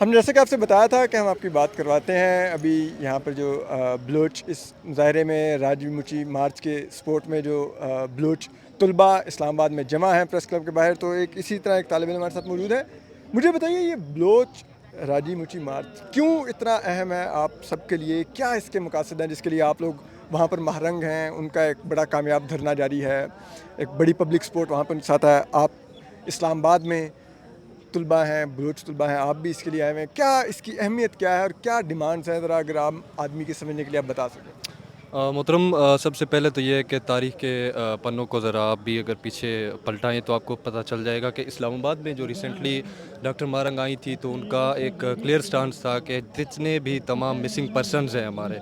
ہم نے جیسے کہ آپ سے بتایا تھا کہ ہم آپ کی بات کرواتے ہیں. ابھی یہاں پر جو بلوچ اس مظاہرے میں راجی مچی مارچ کے سپورٹ میں جو بلوچ طلباء اسلام آباد میں جمع ہیں پریس کلب کے باہر, تو ایک اسی طرح ایک طالب علم ہمارے ساتھ موجود ہے. مجھے بتائیے یہ بلوچ راجی مچی مارچ کیوں اتنا اہم ہے آپ سب کے لیے؟ کیا اس کے مقاصد ہیں جس کے لیے آپ لوگ وہاں پر مہرنگ ہیں؟ ان کا ایک بڑا کامیاب دھرنا جاری ہے, ایک بڑی پبلک سپورٹ وہاں پر ساتھ ہے. آپ اسلام آباد میں طلباء ہیں, بلوچ طلباء ہیں, آپ بھی اس کے لیے آئے ہوئے ہیں. کیا اس کی اہمیت کیا ہے اور کیا ڈیمانڈس ہیں, ذرا اگر عام آدمی کے سمجھنے کے لیے آپ بتا سکیں. محترم, سب سے پہلے تو یہ ہے کہ تاریخ کے پنوں کو ذرا آپ بھی اگر پیچھے پلٹائیں تو آپ کو پتہ چل جائے گا کہ اسلام آباد میں جو ریسنٹلی ڈاکٹر مہرنگ آئی تھی تو ان کا ایک کلیئر سٹانس تھا کہ جتنے بھی تمام مسنگ پرسنز ہیں ہمارے,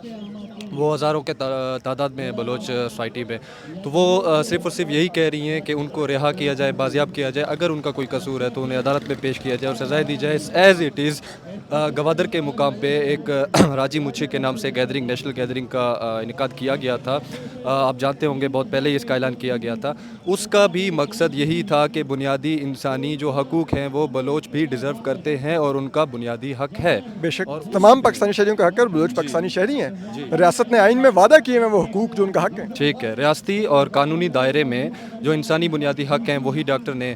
وہ ہزاروں کے تعداد میں ہیں بلوچ سوسائٹی میں, تو وہ صرف اور صرف یہی کہہ رہی ہیں کہ ان کو رہا کیا جائے, بازیاب کیا جائے. اگر ان کا کوئی قصور ہے تو انہیں عدالت میں پیش کیا جائے اور سزائیں دی جائے ایز اٹ از. گوادر کے مقام پہ ایک راجی مچھی کے نام سے گیدرنگ, نیشنل گیدرنگ کا انعقاد کیا گیا تھا. آپ جانتے ہوں گے بہت پہلے ہی اس کا اعلان کیا گیا تھا. اس کا بھی مقصد یہی تھا کہ بنیادی انسانی جو حقوق ہیں وہ بلوچ بھی ڈیزرو کرتے ہیں اور ان کا بنیادی حق ہے. بے شک تمام پاکستانی شہریوں کا حق ہے, اور بلوچ پاکستانی شہری ہیں. ریاست نے آئین میں وعدہ کیے ہیں وہ حقوق جو ان کا حق ہے. ٹھیک ہے, ریاستی اور قانونی دائرے میں جو انسانی بنیادی حق ہیں وہی ڈاکٹر نے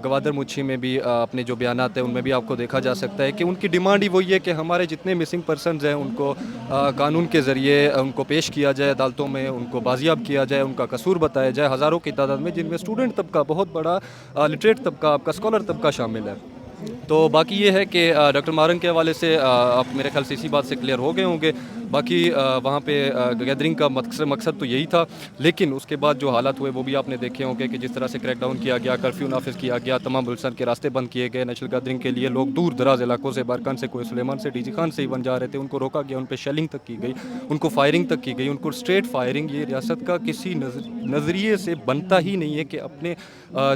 گوادر مچھی میں بھی اپنے جو بیانات ہیں ان میں بھی آپ کو دیکھا جا سکتا ہے کہ ان کی ڈیمانڈ ہی وہی ہے کہ ہمارے جتنے مسنگ پرسنز ہیں ان کو قانون کے ذریعے ان کو پیش کیا جائے عدالتوں میں, ان کو بازیاب کیا جائے, ان کا قصور بتایا جائے. ہزاروں کی تعداد میں جن میں اسٹوڈنٹ طبقہ بہت بڑا, لٹریٹ طبقہ, آپ کا اسکالر طبقہ شامل ہے. تو باقی یہ ہے کہ ڈاکٹر مہرنگ کے حوالے سے آپ میرے خیال سے اسی بات سے کلیئر ہو گئے ہوں گے. باقی وہاں پہ گیدرنگ کا مقصد تو یہی تھا, لیکن اس کے بعد جو حالات ہوئے وہ بھی آپ نے دیکھے ہوں گے کہ جس طرح سے کریک ڈاؤن کیا گیا, کرفیو نافذ کیا گیا, تمام بلوچستان کے راستے بند کیے گئے. نیشنل گیدرنگ کے لیے لوگ دور دراز علاقوں سے, بارکان سے, کوئی سلیمان سے, ڈی جی خان سے ایون جا رہے تھے, ان کو روکا گیا, ان پہ شیلنگ تک کی گئی, ان کو فائرنگ تک کی گئی, ان کو اسٹریٹ فائرنگ. یہ ریاست کا کسی نظریے سے بنتا ہی نہیں ہے کہ اپنے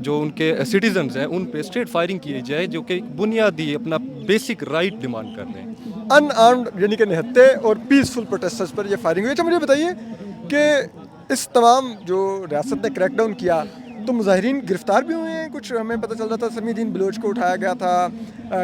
جو ان کے سٹیزنز ہیں ان پہ اسٹریٹ فائرنگ کی جائے, جو کہ بنیادی اپنا بیسک رائٹ ڈیمانڈ کر رہے ہیں. ان آرمڈ یعنی کہ نہتے اور پیسفل پروٹیسٹرز پر یہ فائرنگ ہوئی. اچھا مجھے بتائیے کہ اس تمام جو ریاست نے کریک ڈاؤن کیا تو مظاہرین گرفتار بھی ہوئے ہیں کچھ؟ ہمیں پتہ چل رہا تھا سمیع الدین بلوچ کو اٹھایا گیا تھا,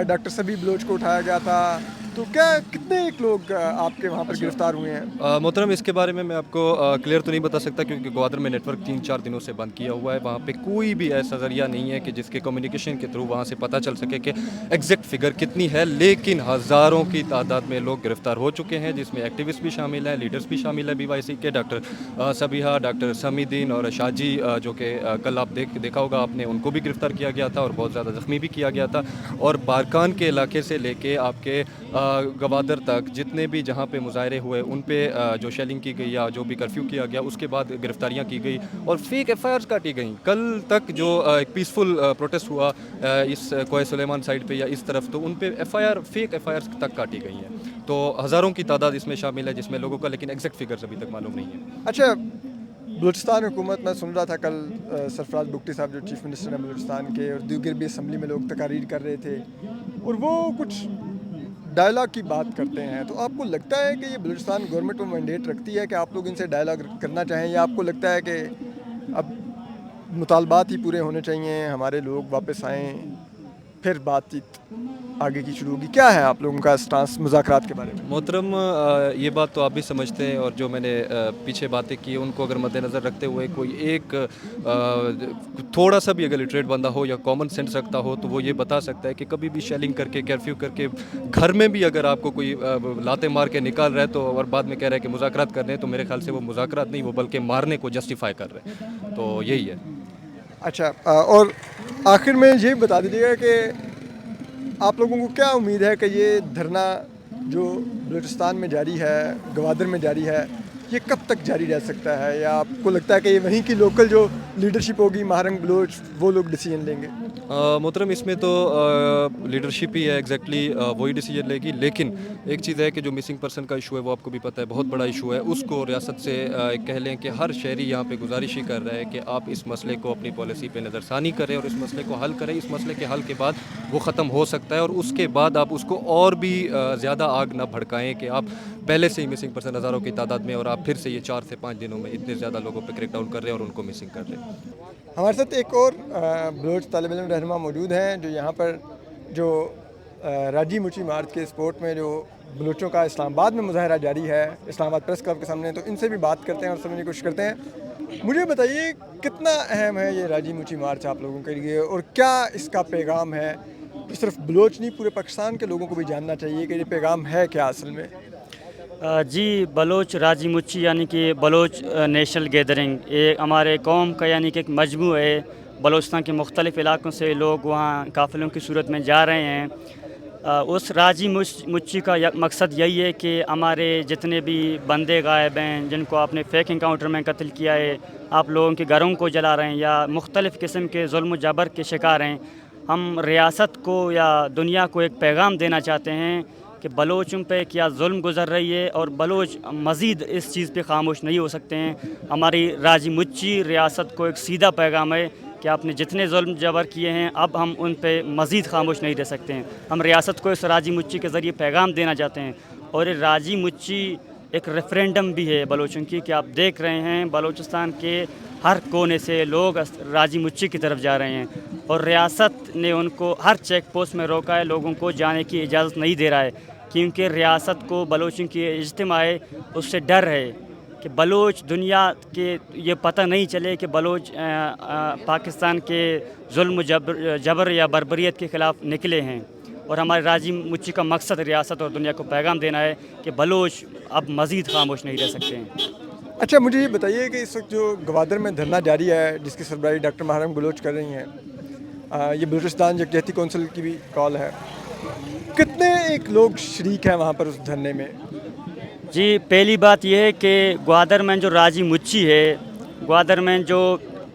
ڈاکٹر سبی بلوچ کو اٹھایا گیا تھا, تو کیا کتنے ایک لوگ آپ کے وہاں پر گرفتار ہوئے ہیں؟ محترم, اس کے بارے میں آپ کو کلیئر تو نہیں بتا سکتا کیونکہ گوادر میں نیٹ ورک 3-4 دنوں سے بند کیا ہوا ہے. وہاں پہ کوئی بھی ایسا ذریعہ نہیں ہے کہ جس کے کمیونیکیشن کے تھرو وہاں سے پتہ چل سکے کہ ایگزیکٹ فگر کتنی ہے. لیکن ہزاروں کی تعداد میں لوگ گرفتار ہو چکے ہیں, جس میں ایکٹیوسٹ بھی شامل ہیں, لیڈرز بھی شامل ہیں BYC کے. ڈاکٹر سبیحہ, ڈاکٹر سمیع الدین اور شاجی جو کہ کل آپ دیکھا ہوگا آپ نے, ان کو بھی گرفتار کیا گیا تھا اور بہت زیادہ زخمی بھی کیا گیا تھا. اور بارکان کے علاقے سے لے کے آپ کے گوادر تک جتنے بھی جہاں پہ مظاہرے ہوئے ان پہ جو شیلنگ کی گئی یا جو بھی کرفیو کیا گیا, اس کے بعد گرفتاریاں کی گئی اور فیک FIRs کاٹی گئیں. کل تک جو ایک پیسفل پروٹیسٹ ہوا اس کوہ سلیمان سائڈ پہ یا اس طرف, تو ان پہ فیک FIRs تک کاٹی گئی ہیں. تو ہزاروں کی تعداد اس میں شامل ہے جس میں لوگوں کا لیکن ایگزیکٹ فگرز ابھی تک معلوم نہیں ہے. اچھا, بلوچستان حکومت, میں سن رہا تھا کل سرفراز بگٹی صاحب جو چیف منسٹر ہیں بلوچستان کے, اور دیگر بھی اسمبلی میں لوگ تقاریر کر رہے تھے اور وہ کچھ ڈائلاگ کی بات کرتے ہیں, تو آپ کو لگتا ہے کہ یہ بلوچستان گورنمنٹ کو مینڈیٹ رکھتی ہے کہ آپ لوگ ان سے ڈائلاگ کرنا چاہیں, یا آپ کو لگتا ہے کہ اب مطالبات ہی پورے ہونے چاہیے, ہمارے لوگ واپس آئیں, پھر بات چیت آگے کی شروع ہوگی؟ کیا ہے آپ لوگوں کا سٹانس مذاکرات کے بارے میں؟ محترم, یہ بات تو آپ بھی سمجھتے ہیں, اور جو میں نے پیچھے باتیں کی ان کو اگر مد نظر رکھتے ہوئے کوئی ایک تھوڑا سا بھی اگر لٹریٹ بندہ ہو یا کامن سینس رکھتا ہو تو وہ یہ بتا سکتا ہے کہ کبھی بھی شیلنگ کر کے, کرفیو کر کے, گھر میں بھی اگر آپ کو کوئی لاتے مار کے نکال رہا ہے تو اور بعد میں کہہ رہا ہے کہ مذاکرات کر رہے ہیں, تو میرے خیال سے وہ مذاکرات نہیں, وہ بلکہ مارنے کو جسٹیفائی کر رہے ہیں. تو یہی ہے. اچھا, اور آخر میں یہ بتا دیجیے گا کہ آپ لوگوں کو کیا امید ہے کہ یہ دھرنا جو بلوچستان میں جاری ہے, گوادر میں جاری ہے, یہ کب تک جاری رہ سکتا ہے, یا آپ کو لگتا ہے کہ یہ وہیں کی لوکل جو لیڈرشپ ہوگی مہرنگ بلوچ وہ لوگ ڈیسیجن لیں گے؟ محترم, اس میں تو لیڈرشپ ہی ہے ایگزیکٹلی وہی ڈیسیجن لے گی. لیکن ایک چیز ہے کہ جو مسنگ پرسن کا ایشو ہے وہ آپ کو بھی پتہ ہے بہت بڑا ایشو ہے. اس کو ریاست سے کہہ لیں کہ ہر شہری یہاں پہ گزارش ہی کر رہا ہے کہ آپ اس مسئلے کو اپنی پالیسی پہ نظر ثانی کریں اور اس مسئلے کو حل کریں. اس مسئلے کے حل کے بعد وہ ختم ہو سکتا ہے, اور اس کے بعد آپ اس کو اور بھی زیادہ آگ نہ بھڑکائیں کہ آپ پہلے سے ہی مسنگ پرسن ہزاروں کی تعداد میں, اور آپ پھر سے یہ 4 سے 5 دنوں میں اتنے زیادہ لوگوں پہ کریک ڈاؤن کر رہے ہیں اور ان کو مسنگ کر رہے ہیں. ہمارے ساتھ ایک اور بلوچ طالب علم رہنما موجود ہیں جو یہاں پر جو راجی مچھی مارچ کے سپورٹ میں جو بلوچوں کا اسلام آباد میں مظاہرہ جاری ہے اسلام آباد پریس کلب کے سامنے، تو ان سے بھی بات کرتے ہیں اور سمجھنے کی کوشش کرتے ہیں۔ مجھے بتائیے کتنا اہم ہے یہ راجی مچھی مارچ آپ لوگوں کے لیے، اور کیا اس کا پیغام ہے؟ صرف بلوچ نہیں، پورے پاکستان کے لوگوں کو بھی جاننا چاہیے کہ یہ پیغام ہے کیا اصل میں۔ جی، بلوچ راجی مچھی یعنی کہ بلوچ نیشنل گیدرنگ، یہ ہمارے قوم کا یعنی کہ ایک مجموعہ ہے۔ بلوچستان کے مختلف علاقوں سے لوگ وہاں قافلوں کی صورت میں جا رہے ہیں۔ اس راجی مچھی کا مقصد یہی ہے کہ ہمارے جتنے بھی بندے غائب ہیں، جن کو آپ نے فیک انکاؤنٹر میں قتل کیا ہے، آپ لوگوں کے گھروں کو جلا رہے ہیں یا مختلف قسم کے ظلم و جبر کے شکار ہیں، ہم ریاست کو یا دنیا کو ایک پیغام دینا چاہتے ہیں کہ بلوچوں پہ کیا ظلم گزر رہی ہے، اور بلوچ مزید اس چیز پہ خاموش نہیں ہو سکتے ہیں۔ ہماری راجی مچھی ریاست کو ایک سیدھا پیغام ہے کہ آپ نے جتنے ظلم جبر کیے ہیں اب ہم ان پہ مزید خاموش نہیں رہ سکتے ہیں۔ ہم ریاست کو اس راجی مچھی کے ذریعے پیغام دینا چاہتے ہیں، اور یہ راجی مچھی ایک ریفرینڈم بھی ہے بلوچوں کی، کہ آپ دیکھ رہے ہیں بلوچستان کے ہر کونے سے لوگ راجی مچھی کی طرف جا رہے ہیں، اور ریاست نے ان کو ہر چیک پوسٹ میں روکا ہے، لوگوں کو جانے کی اجازت نہیں دے رہا ہے، کیونکہ ریاست کو بلوچوں کی اجتماع ہے اس سے ڈر ہے کہ بلوچ دنیا کے یہ پتہ نہیں چلے کہ بلوچ پاکستان کے ظلم و جبر یا بربریت کے خلاف نکلے ہیں۔ اور ہمارے راجی مچھی کا مقصد ریاست اور دنیا کو پیغام دینا ہے کہ بلوچ اب مزید خاموش نہیں رہ سکتے ہیں۔ اچھا، مجھے یہ بتائیے کہ اس وقت جو گوادر میں دھرنا جاری ہے، جس کی سربراہی ڈاکٹر محرم بلوچ کر رہی ہیں، یہ بلوچستان یکجہتی کونسل کی بھی کال ہے، کتنے ایک لوگ شریک ہیں وہاں پر اس دھرنے میں؟ جی، پہلی بات یہ ہے کہ گوادر میں جو راجی مچھی ہے، گوادر میں جو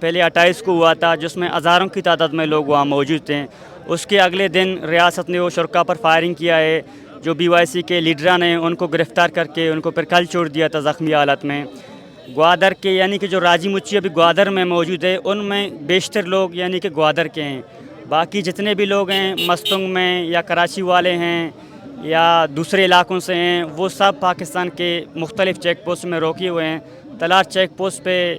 پہلے 28 کو ہوا تھا، جس میں ہزاروں کی تعداد میں لوگ وہاں موجود تھے، اس کے اگلے دن ریاست نے وہ شرکا پر فائرنگ کیا ہے، جو BYC کے لیڈران ہیں ان کو گرفتار کر کے ان کو پھر کل چھوڑ دیا تھا زخمی حالت میں۔ گوادر کے یعنی کہ جو راجی مچھی ابھی گوادر میں موجود ہے، ان میں بیشتر لوگ یعنی کہ گوادر کے ہیں، باقی جتنے بھی لوگ ہیں مستنگ میں یا کراچی والے ہیں یا دوسرے علاقوں سے ہیں، وہ سب پاکستان کے مختلف چیک پوسٹ میں روکے ہوئے ہیں۔ تلار چیک پوسٹ پہ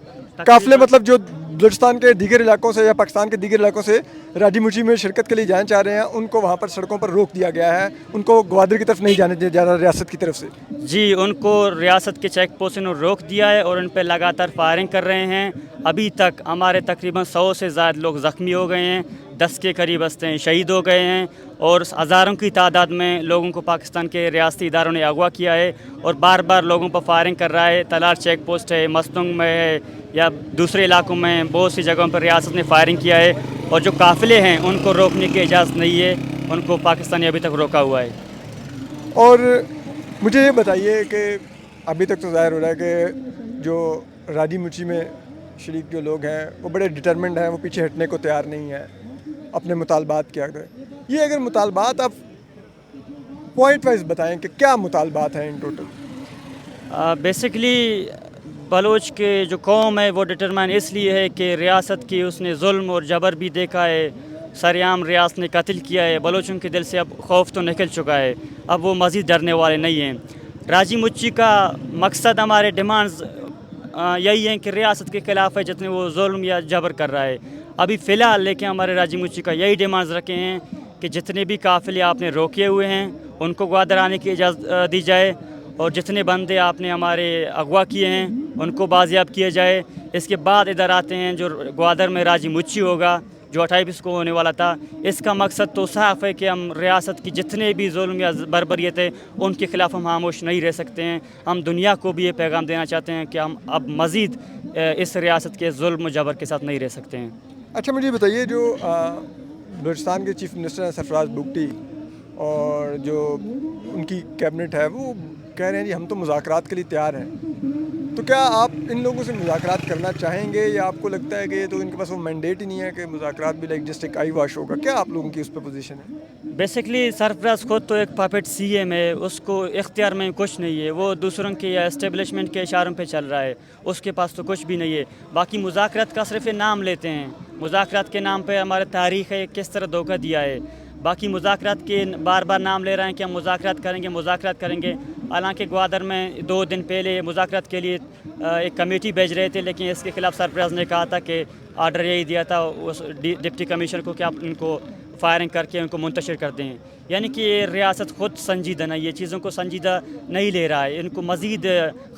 قافلے مطلب جو بلوچستان کے دیگر علاقوں سے یا پاکستان کے دیگر علاقوں سے راجی مچھی میں شرکت کے لیے جانا چاہ رہے ہیں، ان کو وہاں پر سڑکوں پر روک دیا گیا ہے، ان کو گوادر کی طرف نہیں جانے دیا جا رہا ریاست کی طرف سے۔ جی، ان کو ریاست کے چیک پوسٹ نے روک دیا ہے اور ان پہ لگاتار فائرنگ کر رہے ہیں۔ ابھی تک ہمارے تقریباً 100 سے زائد لوگ زخمی ہو گئے ہیں، 10 کے قریب ہستے شہید ہو گئے ہیں، اور ہزاروں کی تعداد میں لوگوں کو پاکستان کے ریاستی اداروں نے اغوا کیا ہے اور بار بار لوگوں پر فائرنگ کر رہا ہے۔ تلار چیک پوسٹ ہے، مستنگ میں ہے یا دوسرے علاقوں میں بہت سی جگہوں پر ریاست نے فائرنگ کیا ہے، اور جو قافلے ہیں ان کو روکنے کی اجازت نہیں ہے، ان کو پاکستان نے ابھی تک روکا ہوا ہے۔ اور مجھے یہ بتائیے کہ ابھی تک تو ظاہر ہو رہا ہے کہ جو راجی مچھی میں شریک جو لوگ ہیں وہ بڑے ڈٹرمنڈ ہیں، وہ پیچھے ہٹنے کو تیار نہیں ہیں اپنے مطالبات کے آگے۔ یہ اگر مطالبات آپ پوائنٹ وائز بتائیں کہ کیا مطالبات ہیں ان ٹوٹل؟ بیسکلی بلوچ کے جو قوم ہے وہ ڈٹرمن اس لیے ہے کہ ریاست کی اس نے ظلم اور جبر بھی دیکھا ہے، سریعام ریاست نے قتل کیا ہے، بلوچوں کے دل سے اب خوف تو نکل چکا ہے، اب وہ مزید ڈرنے والے نہیں ہیں۔ راجی مچھی کا مقصد، ہمارے ڈیمانڈز یہی ہیں کہ ریاست کے خلاف ہے جتنے وہ ظلم یا جبر کر رہا ہے۔ ابھی فی الحال لیکن ہمارے راجی مچھی کا یہی ڈیمانڈز رکھے ہیں کہ جتنے بھی قافلے آپ نے روکے ہوئے ہیں ان کو گوادر آنے کی اجازت دی جائے، اور جتنے بندے آپ نے ہمارے اغوا کیے ہیں ان کو بازیاب کیے جائے۔ اس کے بعد ادھر آتے ہیں جو گوادر میں راجی مچھی ہوگا جو 28 کو ہونے والا تھا۔ اس کا مقصد تو صاف ہے کہ ہم ریاست کی جتنے بھی ظلم یا بربریت ہے ان کے خلاف ہم خاموش نہیں رہ سکتے ہیں۔ ہم دنیا کو بھی یہ پیغام دینا چاہتے ہیں کہ ہم اب مزید اس ریاست کے ظلم و جبر کے ساتھ نہیں رہ سکتے ہیں۔ اچھا، مجھے بتائیے جو بلوچستان کے چیف منسٹر ہیں سرفراز بگٹی، اور جو ان کی کیبنٹ ہے، وہ کہہ رہے ہیں جی ہم تو مذاکرات کے لیے تیار ہیں، تو کیا آپ ان لوگوں سے مذاکرات کرنا چاہیں گے، یا آپ کو لگتا ہے کہ یہ تو ان کے پاس وہ مینڈیٹ ہی نہیں ہے کہ مذاکرات بھی لائک جسٹ ایک آئی واش ہوگا؟ کیا آپ لوگوں کی اس پہ پوزیشن ہے؟ بیسکلی سرفراز خود تو ایک پاپٹ CM ہے، اس کو اختیار میں کچھ نہیں ہے، وہ دوسروں کے یا اسٹیبلشمنٹ کے اشاروں پہ چل رہا ہے، اس کے پاس تو کچھ بھی نہیں ہے۔ باقی مذاکرات کا صرف نام لیتے ہیں، مذاکرات کے نام پہ ہمارے تاریخ ہے کس طرح دھوکہ دیا ہے، باقی مذاکرات کے بار بار نام لے رہے ہیں کہ ہم مذاکرات کریں گے، حالانکہ گوادر میں 2 دن پہلے مذاکرات کے لیے ایک کمیٹی بھیج رہے تھے، لیکن اس کے خلاف سرفراز نے کہا تھا کہ آرڈر یہی دیا تھا اس ڈپٹی کمشنر کو کہ آپ ان کو فائرنگ کر کے ان کو منتشر کر دیں. یعنی کہ یہ ریاست خود سنجیدہ نہیں، یہ چیزوں کو سنجیدہ نہیں لے رہا ہے، ان کو مزید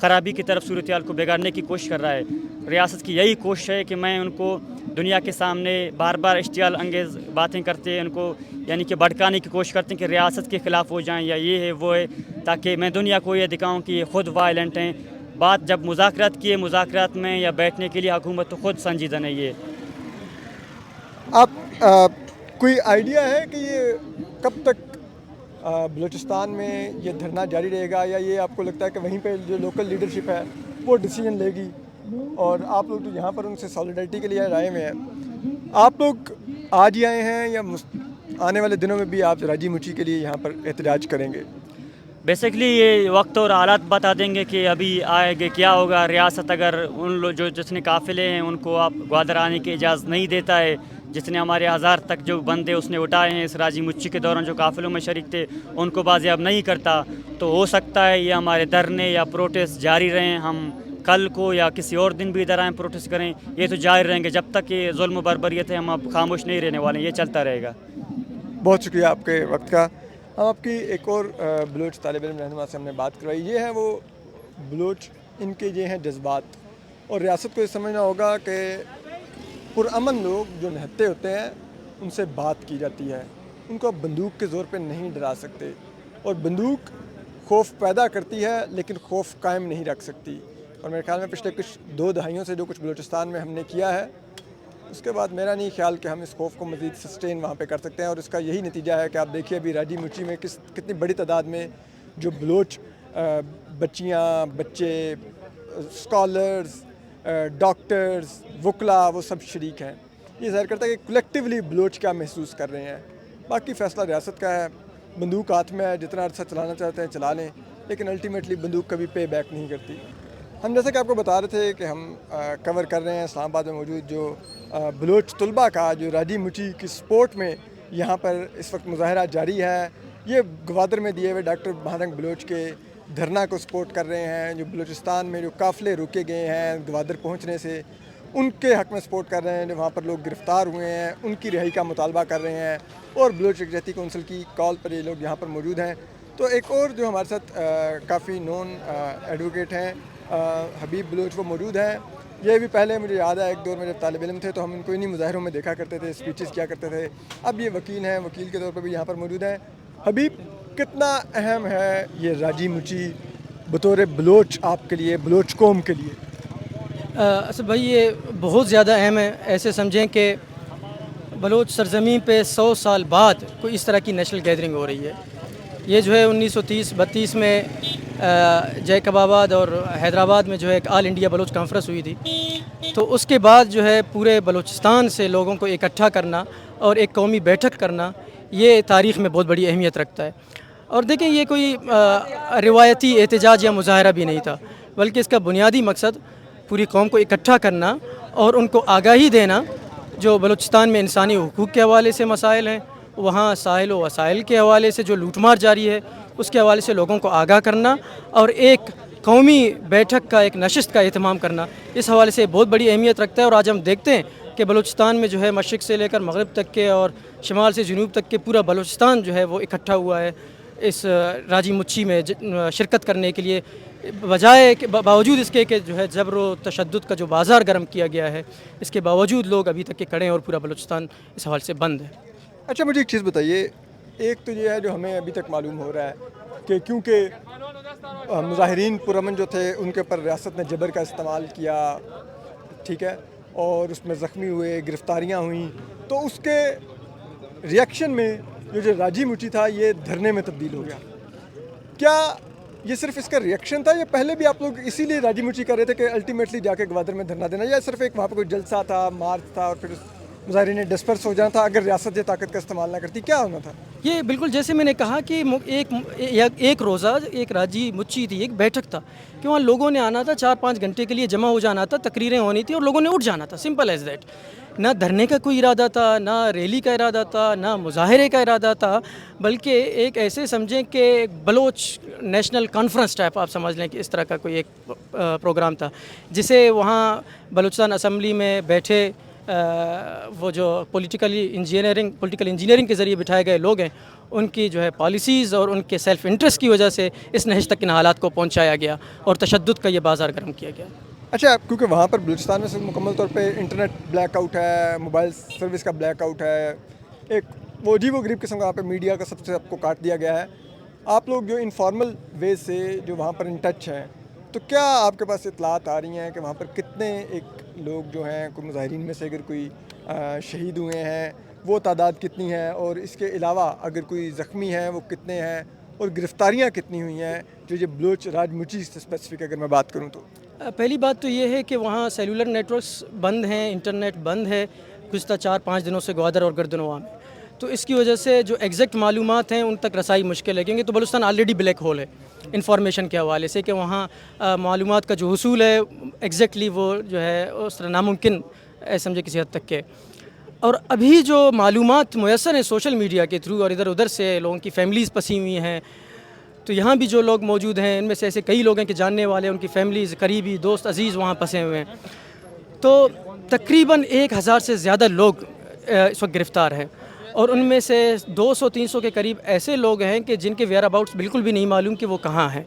خرابی کی طرف صورتحال کو بگاڑنے کی کوشش کر رہا ہے. ریاست کی یہی کوشش ہے کہ میں ان کو دنیا کے سامنے بار بار اشتعال انگیز باتیں کرتے ان کو یعنی کہ بھڑکانے کی کوشش کرتے ہیں کہ ریاست کے خلاف ہو جائیں یا یہ ہے وہ ہے، تاکہ میں دنیا کو یہ دکھاؤں کہ یہ خود وائلنٹ ہیں. بات جب مذاکرات کی ہے، مذاکرات میں یا بیٹھنے کے لیے حکومت تو خود سنجیدہ نہیں ہے. آپ کوئی آئیڈیا ہے کہ یہ کب تک بلوچستان میں یہ دھرنا جاری رہے گا، یا یہ آپ کو لگتا ہے کہ وہیں پہ جو لوکل لیڈرشپ ہے وہ ڈیسیجن لے گی، اور آپ لوگ تو یہاں پر ان سے سالیڈرٹی کے لیے آئے ہوئے ہیں؟ آپ لوگ آج ہی آئے ہیں یا آنے والے دنوں میں بھی آپ راجی مچھی کے لیے یہاں پر احتجاج کریں گے؟ بیسکلی یہ وقت اور حالات بتا دیں گے کہ ابھی آئے گے کیا ہوگا. ریاست اگر ان لوگ جو جتنے قافلے ہیں ان کو آپ گوادر آنے کی اجازت نہیں دیتا ہے، جتنے ہمارے 1000 تک جو بندے اس نے اٹھائے ہیں اس راجی مچھی کے دوران جو قافلوں میں شریک تھے ان کو بازیاب نہیں کرتا، تو ہو سکتا ہے یہ ہمارے دھرنے یا پروٹیسٹ جاری رہیں. ہم کل کو یا کسی اور دن بھی ادھر آئیں پروٹیسٹ کریں، یہ تو جاری رہیں گے جب تک یہ ظلم و بربریت ہے. ہم اب خاموش نہیں رہنے والے ہیں، یہ چلتا رہے گا. بہت شکریہ آپ کے وقت کا. ہم آپ کی ایک اور بلوچ طالب علم رہنما سے ہم نے بات کروائی. یہ ہیں وہ بلوچ، ان کے یہ ہیں جذبات، اور ریاست کو یہ سمجھنا ہوگا کہ پرامن لوگ جو نہتے ہوتے ہیں ان سے بات کی جاتی ہے، ان کو بندوق کے زور پہ نہیں ڈرا سکتے، اور بندوق خوف پیدا کرتی ہے لیکن خوف قائم نہیں رکھ سکتی. اور میرے خیال میں پچھلے کچھ 2 دہائیوں سے جو کچھ بلوچستان میں ہم نے کیا ہے، اس کے بعد میرا نہیں خیال کہ ہم اس خوف کو مزید سسٹین وہاں پہ کر سکتے ہیں. اور اس کا یہی نتیجہ ہے کہ آپ دیکھیے ابھی راجی مچھی میں کتنی بڑی تعداد میں جو بلوچ بچیاں، بچے، اسکالرز، ڈاکٹرز، وکلا، وہ سب شریک ہیں. یہ ظاہر کرتا ہے کہ کلیکٹیولی بلوچ کیا محسوس کر رہے ہیں. باقی فیصلہ ریاست کا ہے، بندوق ہاتھ میں ہے، جتنا عرصہ چلانا چاہتے ہیں چلا لیں، لیکن الٹیمیٹلی بندوق کبھی پے بیک نہیں کرتی. ہم جیسا کہ آپ کو بتا رہے تھے کہ ہم کور کر رہے ہیں اسلام آباد میں موجود جو بلوچ طلباء کا جو راجی مچھی کی سپورٹ میں یہاں پر اس وقت مظاہرہ جاری ہے. یہ گوادر میں دیے ہوئے ڈاکٹر مہارنگ بلوچ کے دھرنا کو سپورٹ کر رہے ہیں. جو بلوچستان میں جو قافلے روکے گئے ہیں گوادر پہنچنے سے، ان کے حق میں سپورٹ کر رہے ہیں. جو وہاں پر لوگ گرفتار ہوئے ہیں ان کی رہائی کا مطالبہ کر رہے ہیں، اور بلوچ یکجہتی کونسل کی کال پر یہ لوگ یہاں پر موجود ہیں. تو ایک اور جو ہمارے ساتھ کافی نون ایڈوکیٹ ہیں، حبیب بلوچ، وہ موجود ہیں. یہ بھی پہلے مجھے یاد ہے ایک دور میں جب طالب علم تھے تو ہم ان کو انہی مظاہروں میں دیکھا کرتے تھے، اسپیچز کیا کرتے تھے. اب یہ وکیل ہیں، وکیل کے طور پر بھی یہاں پر موجود ہیں. حبیب، کتنا اہم ہے یہ راجی مچھی بطور بلوچ آپ کے لیے، بلوچ قوم کے لیے؟ اسد بھائی یہ بہت زیادہ اہم ہے. ایسے سمجھیں کہ بلوچ سرزمین پہ 100 سال بعد کوئی اس طرح کی نیشنل گیدرنگ ہو رہی ہے. یہ جو ہے 1930-32 میں جیکب آباد اور حیدرآباد میں جو ہے ایک آل انڈیا بلوچ کانفرنس ہوئی تھی. تو اس کے بعد جو ہے پورے بلوچستان سے لوگوں کو اکٹھا کرنا اور ایک قومی بیٹھک کرنا، یہ تاریخ میں بہت بڑی اہمیت رکھتا ہے. اور دیکھیں یہ کوئی روایتی احتجاج یا مظاہرہ بھی نہیں تھا، بلکہ اس کا بنیادی مقصد پوری قوم کو اکٹھا کرنا اور ان کو آگاہی دینا جو بلوچستان میں انسانی حقوق کے حوالے سے مسائل ہیں، وہاں ساحل و وسائل کے حوالے سے جو لوٹ مار جاری ہے اس کے حوالے سے لوگوں کو آگاہ کرنا، اور ایک قومی بیٹھک کا، ایک نشست کا اہتمام کرنا اس حوالے سے بہت بڑی اہمیت رکھتا ہے. اور آج ہم دیکھتے ہیں کہ بلوچستان میں جو ہے مشرق سے لے کر مغرب تک کے اور شمال سے جنوب تک کے پورا بلوچستان جو ہے وہ اکٹھا ہوا ہے اس راجی مچھی میں شرکت کرنے کے لیے، بجائے کہ باوجود اس کے کہ جو ہے جبر و تشدد کا جو بازار گرم کیا گیا ہے، اس کے باوجود لوگ ابھی تک کے کھڑے ہیں اور پورا بلوچستان اس حوالے سے بند ہے. اچھا مجھے ایک چیز بتائیے، ایک تو یہ ہے جو ہمیں ابھی تک معلوم ہو رہا ہے کہ کیونکہ مظاہرین پرامن جو تھے ان کے اوپر ریاست نے جبر کا استعمال کیا، ٹھیک ہے، اور اس میں زخمی ہوئے، گرفتاریاں ہوئیں، تو اس کے ریئیکشن میں جو راجی مچھی تھا یہ دھرنے میں تبدیل ہو گیا. کیا یہ صرف اس کا ریئیکشن تھا، یا پہلے بھی آپ لوگ اسی لیے راجی مچھی کر رہے تھے کہ الٹیمیٹلی جا کے گوادر میں دھرنا دینا، یا صرف ایک وہاں پہ کوئی جلسہ تھا، مارچ تھا، اور پھر مظاہرین نے ڈسپرس ہو جانا تھا اگر ریاست یہ طاقت کا استعمال نہ کرتی؟ کیا ہونا تھا؟ یہ بالکل جیسے میں نے کہا کہ ایک روزہ ایک راجی مچھی تھی، ایک بیٹھک تھا کہ وہاں لوگوں نے آنا تھا، 4-5 گھنٹے کے لیے جمع ہو جانا تھا، تقریریں ہونی تھی اور لوگوں نے اٹھ جانا تھا. Simple as that. نہ دھرنے کا کوئی ارادہ تھا، نہ ریلی کا ارادہ تھا، نہ مظاہرے کا ارادہ تھا، بلکہ ایک ایسے سمجھیں کہ بلوچ نیشنل کانفرنس ٹائپ آپ سمجھ لیں کہ اس طرح کا کوئی ایک پروگرام تھا، جسے وہاں بلوچستان اسمبلی میں بیٹھے وہ جو پولیٹیکل انجینئرنگ کے ذریعے بٹھائے گئے لوگ ہیں ان کی جو ہے پالیسیز اور ان کے سیلف انٹرسٹ کی وجہ سے اس نہج تک ان حالات کو پہنچایا گیا اور تشدد کا یہ بازار گرم کیا گیا. اچھا، کیونکہ وہاں پر بلوچستان میں مکمل طور پہ انٹرنیٹ بلیک آؤٹ ہے، موبائل سروس کا بلیک آؤٹ ہے، ایک وہ عجیب و غریب قسم کا وہاں پہ میڈیا کا سب سے آپ کو کاٹ دیا گیا ہے. آپ لوگ جو انفارمل ویز سے جو وہاں پر ان ٹچ ہیں، تو کیا آپ کے پاس اطلاعات آ رہی ہیں کہ وہاں پر کتنے ایک لوگ جو ہیں کوئی مظاہرین میں سے اگر کوئی شہید ہوئے ہیں وہ تعداد کتنی ہے، اور اس کے علاوہ اگر کوئی زخمی ہیں وہ کتنے ہیں، اور گرفتاریاں کتنی ہوئی ہیں جو یہ بلوچ راج مچھی سے اسپیسیفک اگر میں بات کروں تو؟ پہلی بات تو یہ ہے کہ وہاں سیلولر نیٹورکس بند ہیں، انٹرنیٹ بند ہے گزشتہ 4-5 دنوں سے گوادر اور گردنوا میں. تو اس کی وجہ سے جو ایگزیکٹ معلومات ہیں ان تک رسائی مشکل ہے، کیونکہ تو بلوچستان آلریڈی بلیک ہول ہے انفارمیشن کے حوالے سے، کہ وہاں معلومات کا جو حصول ہے ایگزیکٹلی وہ جو ہے اس طرح ناممکن سمجھے کسی حد تک کے. اور ابھی جو معلومات میسر ہیں سوشل میڈیا کے تھرو اور ادھر ادھر سے لوگوں کی فیملیز پسی ہوئی ہیں، تو یہاں بھی جو لوگ موجود ہیں ان میں سے ایسے کئی لوگ ہیں کہ جاننے والے ان کی فیملیز، قریبی دوست عزیز وہاں پھنسے ہوئے ہیں. تو تقریباً 1000 سے زیادہ لوگ اس وقت گرفتار ہیں، اور ان میں سے 200-300 کے قریب ایسے لوگ ہیں کہ جن کے ویئر اباؤٹس بالکل بھی نہیں معلوم کہ وہ کہاں ہیں.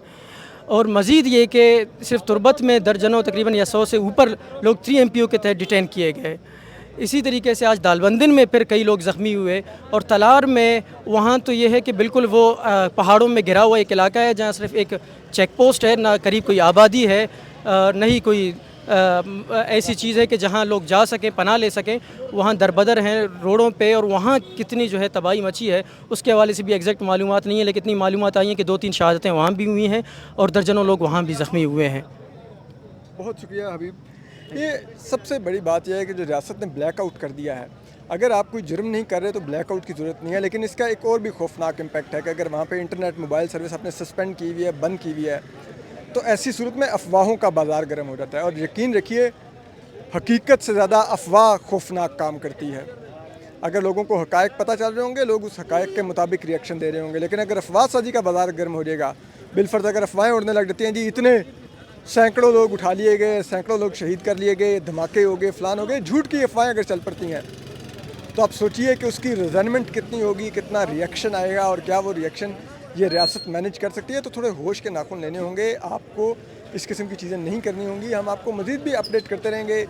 اور مزید یہ کہ صرف تربت میں درجنوں تقریباً یا 100 سے اوپر لوگ 3 MPO کے تحت ڈیٹین کیے گئے. اسی طریقے سے آج دالبندن میں پھر کئی لوگ زخمی ہوئے، اور تلار میں وہاں تو یہ ہے کہ بالکل وہ پہاڑوں میں گھرا ہوا ایک علاقہ ہے جہاں صرف ایک چیک پوسٹ ہے، نہ قریب کوئی آبادی ہے، نہ ہی کوئی ایسی چیز ہے کہ جہاں لوگ جا سکیں، پناہ لے سکیں. وہاں دربدر ہیں روڈوں پہ، اور وہاں کتنی جو ہے تباہی مچی ہے اس کے حوالے سے بھی ایگزیکٹ معلومات نہیں ہیں، لیکن اتنی معلومات آئی ہیں کہ 2-3 شہادتیں وہاں بھی ہوئی ہیں اور درجنوں لوگ وہاں بھی زخمی ہوئے ہیں. بہت شکریہ حبیب. یہ سب سے بڑی بات یہ ہے کہ جو ریاست نے بلیک آؤٹ کر دیا ہے، اگر آپ کوئی جرم نہیں کر رہے تو بلیک آؤٹ کی ضرورت نہیں ہے، لیکن اس کا ایک اور بھی خوفناک امپیکٹ ہے کہ اگر وہاں پہ انٹرنیٹ موبائل سروس آپ نے سسپینڈ کی ہوئی ہے، بند کی ہوئی ہے، تو ایسی صورت میں افواہوں کا بازار گرم ہو جاتا ہے. اور یقین رکھیے حقیقت سے زیادہ افواہ خوفناک کام کرتی ہے. اگر لوگوں کو حقائق پتہ چل رہے ہوں گے، لوگ اس حقائق کے مطابق ریئیکشن دے رہے ہوں گے، لیکن اگر افواہ سازی کا بازار گرم ہو جائے گا، بالفرض اگر افواہیں اڑنے لگ جاتی ہیں جی اتنے سینکڑوں لوگ اٹھا لیے گئے، سینکڑوں لوگ شہید کر لیے گئے، دھماکے ہو گئے، فلان ہو گئے، جھوٹ کی افواہیں اگر چل پڑتی ہیں، تو آپ سوچئے کہ اس کی ریزنمنٹ کتنی ہوگی، کتنا ریئیکشن آئے گا، اور کیا وہ ریئیکشن یہ ریاست مینیج کر سکتی ہے. تو تھوڑے ہوش کے ناخن لینے ہوں گے، آپ کو اس قسم کی چیزیں نہیں کرنی ہوں گی. ہم آپ کو مزید بھی اپڈیٹ کرتے رہیں گے.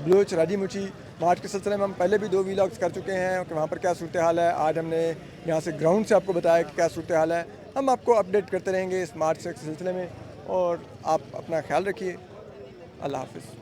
بلوچ راجی مچھی مارچ کے سلسلے میں ہم پہلے بھی 2 ویلاگز کر چکے ہیں کہ وہاں پر کیا صورتحال ہے. آج ہم نے یہاں سے گراؤنڈ سے آپ کو بتایا کہ کیا صورتحال ہے. ہم آپ کو اپڈیٹ کرتے رہیں گے اس مارچ کے سلسلے میں، اور آپ اپنا خیال رکھیے. اللہ حافظ.